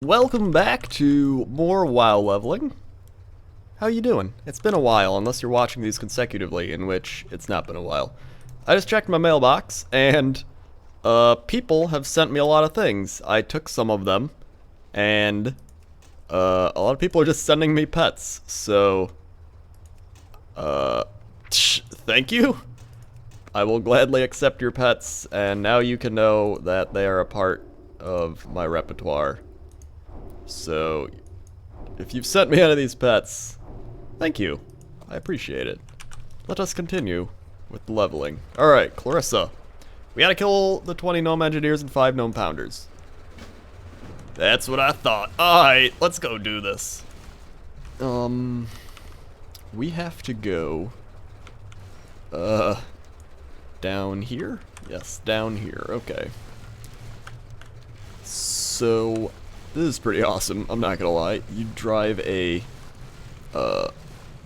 Welcome back to more WoW leveling. How you doing? It's been a while, unless you're watching these consecutively, in which it's not been a while. I just checked my mailbox, and people have sent me a lot of things. I took some of them, and a lot of people are just sending me pets, so thank you. I will gladly accept your pets, and now you can know that they are a part of my repertoire. So, if you've sent me any of these pets, thank you. I appreciate it. Let us continue with the leveling. Alright, Clarissa. We gotta kill the 20 gnome engineers and 5 gnome pounders. That's what I thought. Alright, let's go do this. We have to go down here? Yes, down here. Okay. So, this is pretty awesome, I'm not gonna lie. You drive a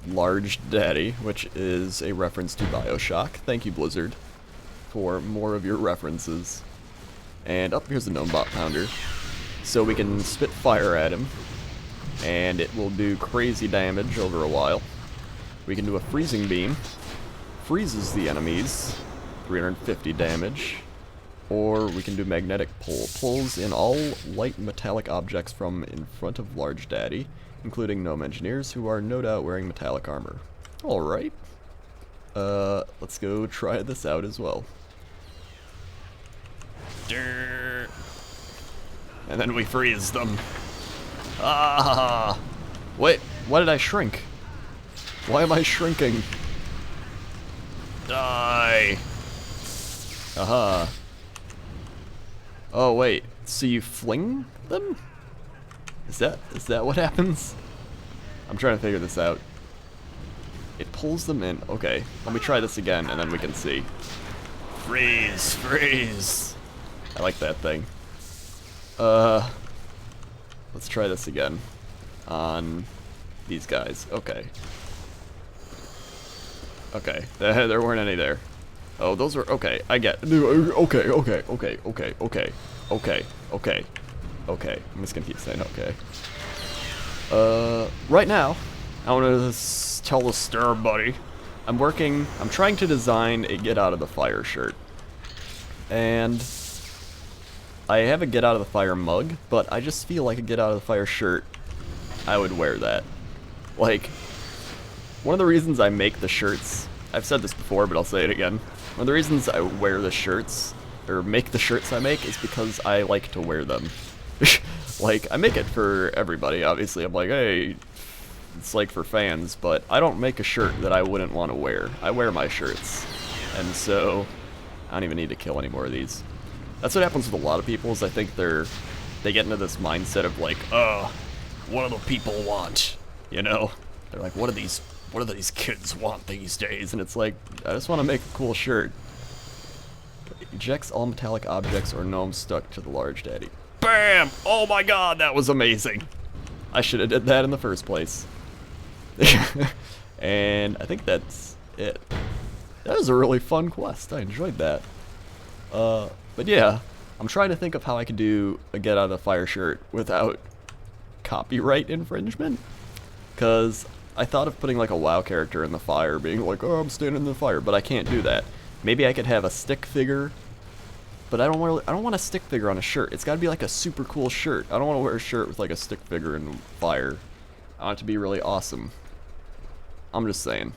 large daddy, which is a reference to BioShock. Thank you, Blizzard, for more of your references. And up here's the gnome bot pounder. So we can spit fire at him, and it will do crazy damage over a while. We can do a freezing beam, freezes the enemies, 350 damage. Or we can do magnetic pull. Pulls in all light metallic objects from in front of Large Daddy, including gnome engineers who are no doubt wearing metallic armor. Alright. Let's go try this out as well. And then we freeze them. Ah! Wait, why did I shrink? Why am I shrinking? Die! Aha. Oh wait, so you fling them? Is that what happens? I'm trying to figure this out. It pulls them in. Okay, let me try this again and then we can see. Freeze, freeze. I like that thing. Let's try this again on these guys. Okay. Okay, there weren't any there. Oh, those were, okay, I get, okay. I'm just gonna keep saying okay. Right now, I wanna tell the stir buddy, I'm trying to design a get out of the fire shirt. And I have a get out of the fire mug, but I just feel like a get out of the fire shirt, I would wear that. Like, one of the reasons I make the shirts, I've said this before, but I'll say it again. One of the reasons I wear the shirts, or make the shirts I make, is because I like to wear them. Like, I make it for everybody, obviously. I'm like, hey, it's like for fans, but I don't make a shirt that I wouldn't want to wear. I wear my shirts. And so, I don't even need to kill any more of these. That's what happens with a lot of people, is I think they get into this mindset of like, what do the people want? You know? They're like, what do these kids want these days? And it's like, I just want to make a cool shirt. Ejects all metallic objects or gnomes stuck to the large daddy. BAM! Oh my god, that was amazing! I should have did that in the first place. And I think that's it. That was a really fun quest. I enjoyed that. But yeah, I'm trying to think of how I could do a get out of the fire shirt without copyright infringement. Because I thought of putting like a WoW character in the fire, being like, oh, I'm standing in the fire, but I can't do that. Maybe I could have a stick figure, but I don't want a stick figure on a shirt. It's got to be like a super cool shirt. I don't want to wear a shirt with like a stick figure in fire. I want it to be really awesome. I'm just saying.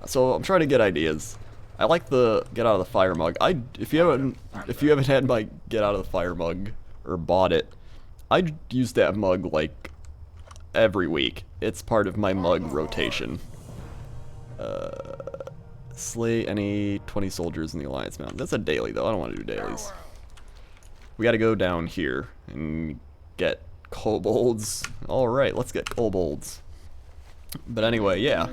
So I'm trying to get ideas. I like the get out of the fire mug. If you haven't had my get out of the fire mug or bought it, I use that mug like every week. It's part of my mug rotation. Slay any 20 soldiers in the Alliance Mountain. That's a daily though, I don't want to do dailies. We gotta go down here and get kobolds. Alright, let's get kobolds. But anyway, yeah.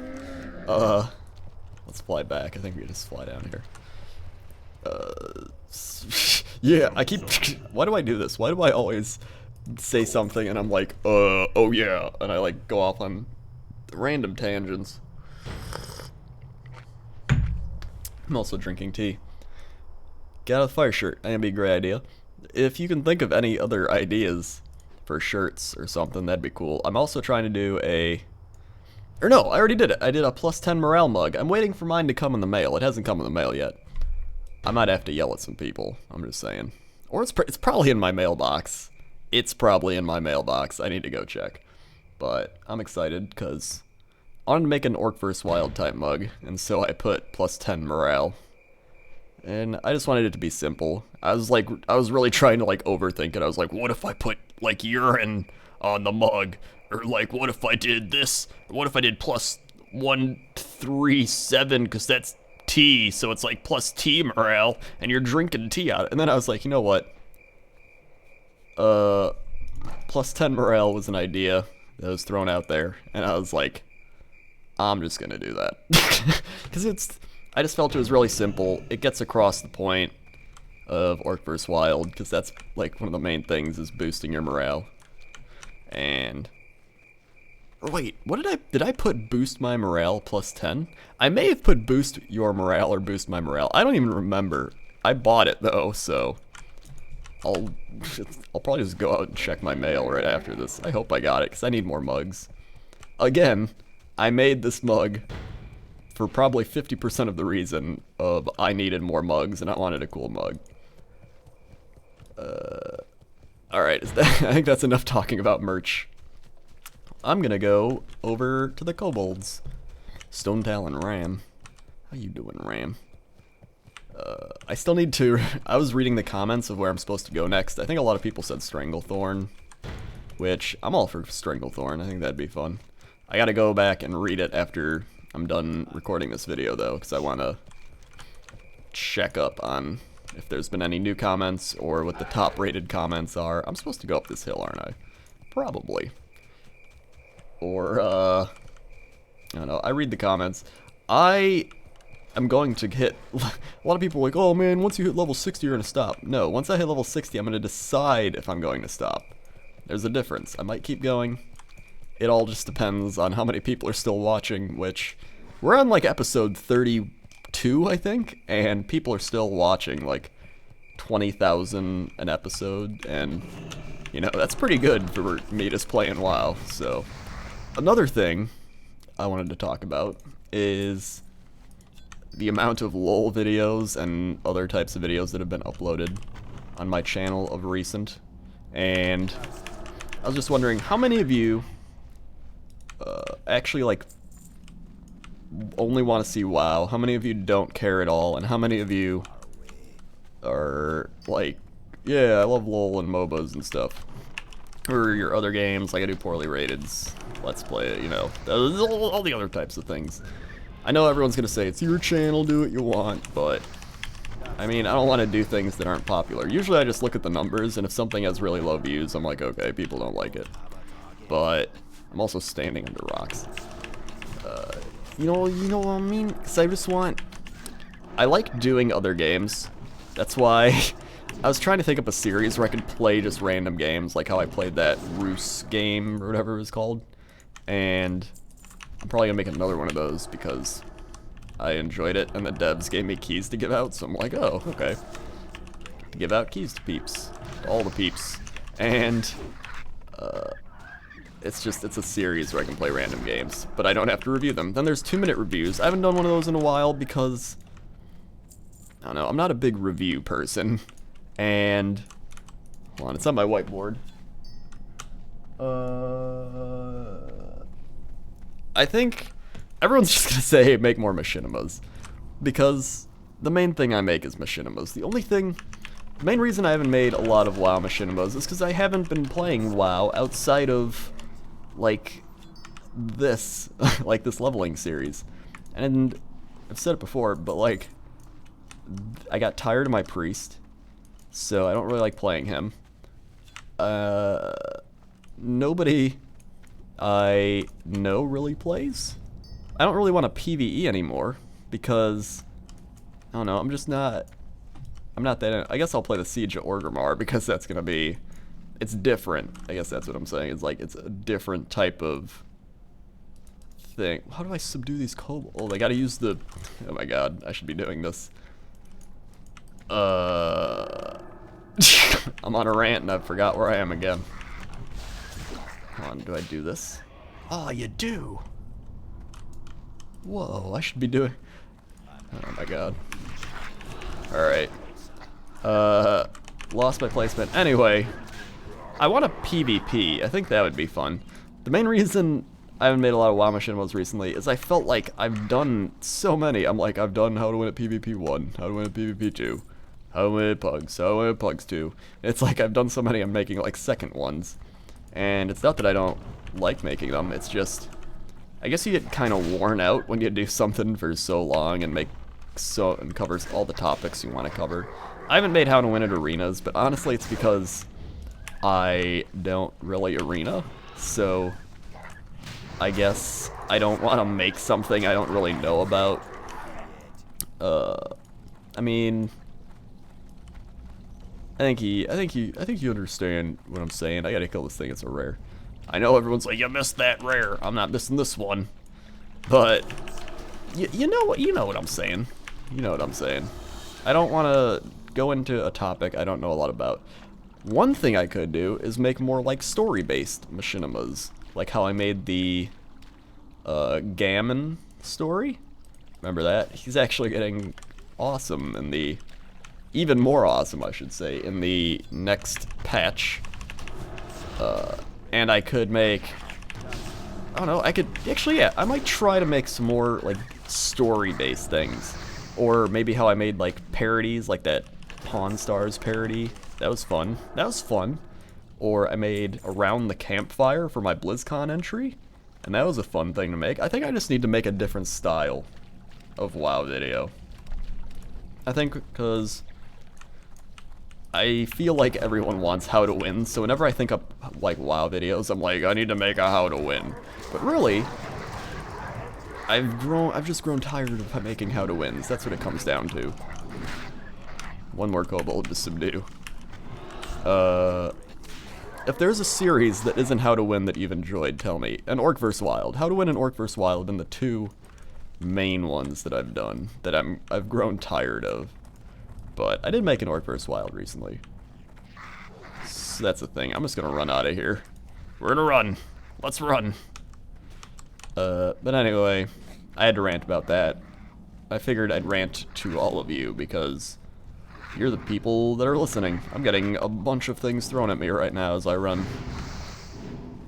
Let's fly back. I think we can just fly down here. Yeah, I keep... Why do I do this? Why do I always say something and I'm like, oh yeah, and I like go off on random tangents. I'm also drinking tea. Get out of the fire shirt. I think that'd be a great idea. If you can think of any other ideas for shirts or something. That'd be cool. I'm also trying to do a... Or no, I already did it. I did a +10 morale mug. I'm waiting for mine to come in the mail. It hasn't come in the mail yet. I might have to yell at some people. I'm just saying. Or it's probably in my mailbox. It's probably in my mailbox. I need to go check. But I'm excited because I wanted to make an Orc vs. Wild type mug, and so I put +10 morale. And I just wanted it to be simple. I was really trying to like overthink it. I was like, what if I put like urine on the mug? Or like, what if I did this? Or what if I did +137 because that's tea, so it's like +T morale, and you're drinking tea out. And then I was like, you know what? +10 morale was an idea that was thrown out there, and I was like, I'm just gonna do that. Because I just felt it was really simple. It gets across the point of Orc vs. Wild, because that's like one of the main things is boosting your morale. And wait, what did I put boost my morale +10? I may have put boost your morale or boost my morale. I don't even remember. I bought it though, so I'll probably just go out and check my mail right after this. I hope I got it, because I need more mugs. Again, I made this mug for probably 50% of the reason of I needed more mugs and I wanted a cool mug. Alright, I think that's enough talking about merch. I'm gonna go over to the kobolds. Stone Talon Ram. How you doing, Ram? I still need to... I was reading the comments of where I'm supposed to go next. I think a lot of people said Stranglethorn, which I'm all for Stranglethorn. I think that'd be fun. I gotta go back and read it after I'm done recording this video, though, because I want to check up on if there's been any new comments or what the top-rated comments are. I'm supposed to go up this hill, aren't I? Probably. Or, I don't know. I read the comments. I'm going to hit... A lot of people are like, oh man, once you hit level 60, you're going to stop. No, once I hit level 60, I'm going to decide if I'm going to stop. There's a difference. I might keep going. It all just depends on how many people are still watching, which... We're on, like, episode 32, I think, and people are still watching, like, 20,000 an episode, and, you know, that's pretty good for me just playing WoW, so... Another thing I wanted to talk about is the amount of LOL videos and other types of videos that have been uploaded on my channel of recent. And I was just wondering, how many of you actually like only want to see WoW? How many of you don't care at all? And how many of you are like, yeah, I love LOL and MOBAs and stuff? Or your other games, like I do poorly rateds, let's play it, you know, all the other types of things. I know everyone's gonna say, it's your channel, do what you want, but, I mean, I don't want to do things that aren't popular. Usually I just look at the numbers, and if something has really low views, I'm like, okay, people don't like it. But, I'm also standing under rocks. You know what I mean? Because I just want... I like doing other games. That's why... I was trying to think up a series where I could play just random games, like how I played that Roos game, or whatever it was called. And I'm probably going to make another one of those because I enjoyed it, and the devs gave me keys to give out, so I'm like, oh, okay. Give out keys to peeps. To all the peeps. And, it's a series where I can play random games, but I don't have to review them. Then there's 2-minute reviews. I haven't done one of those in a while because, I don't know, I'm not a big review person. And, hold on, it's on my whiteboard. I think everyone's just gonna say, hey, make more machinimas. Because the main thing I make is machinimas. The main reason I haven't made a lot of WoW machinimas is because I haven't been playing WoW outside of, like, this, like this leveling series. And I've said it before, but, like, I got tired of my priest. So I don't really like playing him. Nobody I know really plays. I don't really want a PvE anymore because I don't know. I'm not that. I guess I'll play the Siege of Orgrimmar because that's gonna be. It's different. I guess that's what I'm saying. It's like it's a different type of thing. How do I subdue these kobolds? Oh, I gotta use the. Oh my god! I should be doing this. I'm on a rant and I forgot where I am again. on, do I do this? Oh, you do! Whoa, I should be doing... Oh my god. Alright. Lost my placement. Anyway, I want a PvP. I think that would be fun. The main reason I haven't made a lot of WoW Machinimas recently is I felt like I've done so many. I'm like, I've done how to win at PvP 1, how to win at PvP 2, how to win at Pugs, how to win at Pugs 2. It's like I've done so many, I'm making like second ones. And it's not that I don't like making them, it's just, I guess you get kind of worn out when you do something for so long and and covers all the topics you want to cover. I haven't made how to win at arenas, but honestly it's because I don't really arena, so I guess I don't want to make something I don't really know about. I mean, I think you understand what I'm saying. I gotta kill this thing, it's a rare. I know everyone's like, you missed that rare. I'm not missing this one. But you know what I'm saying. You know what I'm saying. I don't want to go into a topic I don't know a lot about. One thing I could do is make more like story-based machinimas, like how I made the Gammon story. Remember that? He's actually getting awesome in the, even more awesome I should say, in the next patch. And I could make, I don't know, I could, actually yeah, I might try to make some more like story-based things. Or maybe how I made like parodies, like that Pawn Stars parody. That was fun. That was fun. Or I made Around the Campfire for my BlizzCon entry. And that was a fun thing to make. I think I just need to make a different style of WoW video. I think because I feel like everyone wants how to win, so whenever I think of like WoW videos, I'm like, I need to make a how to win. But really, I've just grown tired of making how to wins. That's what it comes down to. One more kobold to subdue. If there's a series that isn't how to win that you've enjoyed, tell me. An Orc vs. Wild. How to win an Orc vs. Wild have been the two main ones that I've done that I've grown tired of. But I did make an Orc vs. Wild recently. So that's the thing. I'm just gonna run out of here. We're gonna run. Let's run. But anyway, I had to rant about that. I figured I'd rant to all of you because you're the people that are listening. I'm getting a bunch of things thrown at me right now as I run.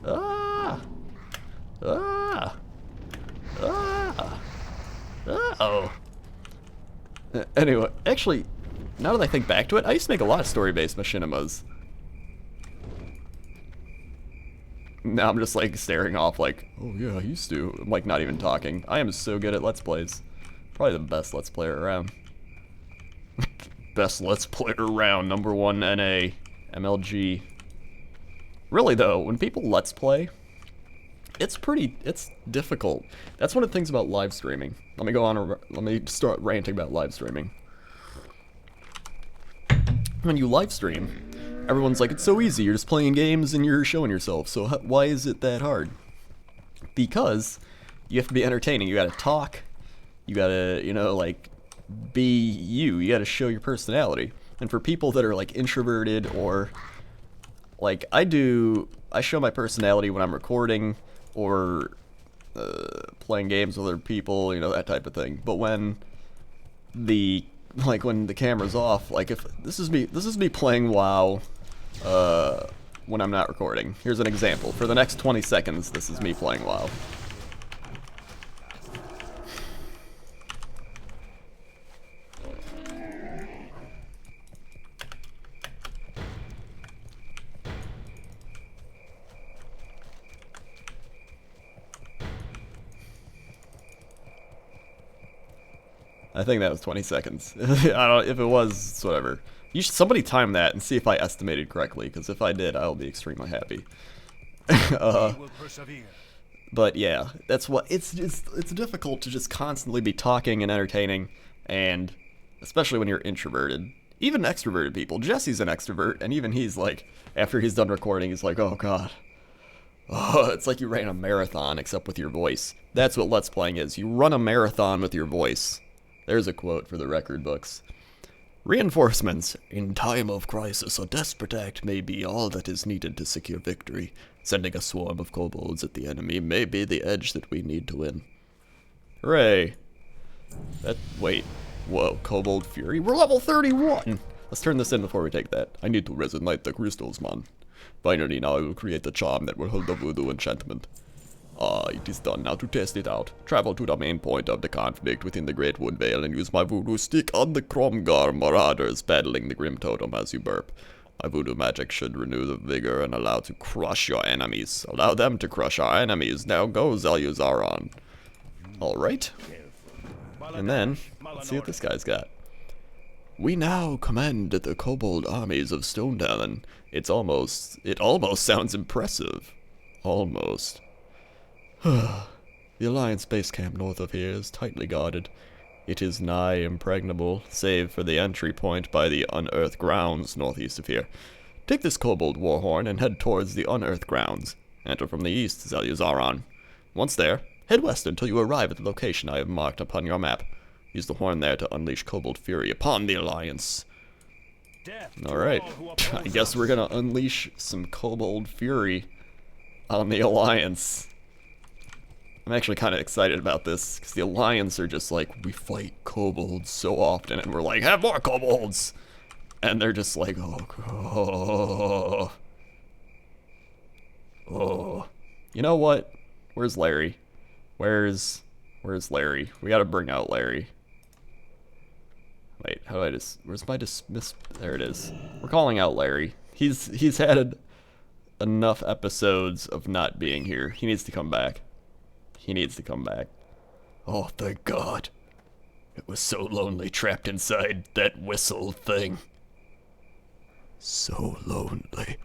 Ah! Ah! Ah! Oh. Anyway, actually, now that I think back to it, I used to make a lot of story-based machinimas. Now I'm just like staring off like, oh yeah, I used to. I'm like not even talking. I am so good at Let's Plays. Probably the best Let's Player around. Best Let's Player around, #1 NA, MLG. Really though, when people Let's Play, it's difficult. That's one of the things about live streaming. Let me start ranting about live streaming. When you live stream, everyone's like, it's so easy, you're just playing games and you're showing yourself, so why is it that hard? Because you have to be entertaining, you gotta talk, you gotta, you know, like, be you gotta show your personality. And for people that are like introverted or, like, I show my personality when I'm recording or playing games with other people, you know, that type of thing. But when the camera's off, like if this is me playing WoW when I'm not recording. Here's an example. For the next 20 seconds, this is me playing WoW. I think that was 20 seconds. I don't. If it was, it's whatever. Somebody time that and see if I estimated correctly, because if I did, I'll be extremely happy. But yeah, that's what it's difficult to just constantly be talking and entertaining, and especially when you're introverted. Even extroverted people. Jesse's an extrovert, and even he's like, after he's done recording, he's like, oh god. Oh, it's like you ran a marathon, except with your voice. That's what Let's Playing is. You run a marathon with your voice. There's a quote for the record books. Reinforcements. In time of crisis, a desperate act may be all that is needed to secure victory. Sending a swarm of kobolds at the enemy may be the edge that we need to win. Hooray. Wait. Whoa, Kobold Fury? We're level 31! Let's turn this in before we take that. I need to resonate the crystals, man. Finally, now I will create the charm that will hold the voodoo enchantment. It is done. Now to test it out. Travel to the main point of the conflict within the Great Wood Vale and use my voodoo stick on the Kromgar marauders battling the Grim Totem as you burp. My voodoo magic should renew the vigor and allow to crush your enemies. Allow them to crush our enemies. Now go, Zel'Yuzaron. Alright. And then, let's see what this guy's got. We now command the kobold armies of Stone Talon. It almost sounds impressive. Almost. The Alliance base camp north of here is tightly guarded. It is nigh impregnable, save for the entry point by the unearthed grounds northeast of here. Take this kobold warhorn and head towards the unearthed grounds. Enter from the east, Zel'Yuzaron. Once there, head west until you arrive at the location I have marked upon your map. Use the horn there to unleash Kobold Fury upon the Alliance. Alright, I guess we're gonna unleash some Kobold Fury on the Alliance. I'm actually kind of excited about this, because the Alliance are just like, we fight kobolds so often, and we're like, have more kobolds! And they're just like, oh. You know what? Where's Larry? Where's Larry? We gotta bring out Larry. Wait, how do I where's my dismiss? There it is. We're calling out Larry. He's had enough episodes of not being here. He needs to come back. He needs to come back. Oh, thank God. It was so lonely trapped inside that whistle thing. So lonely.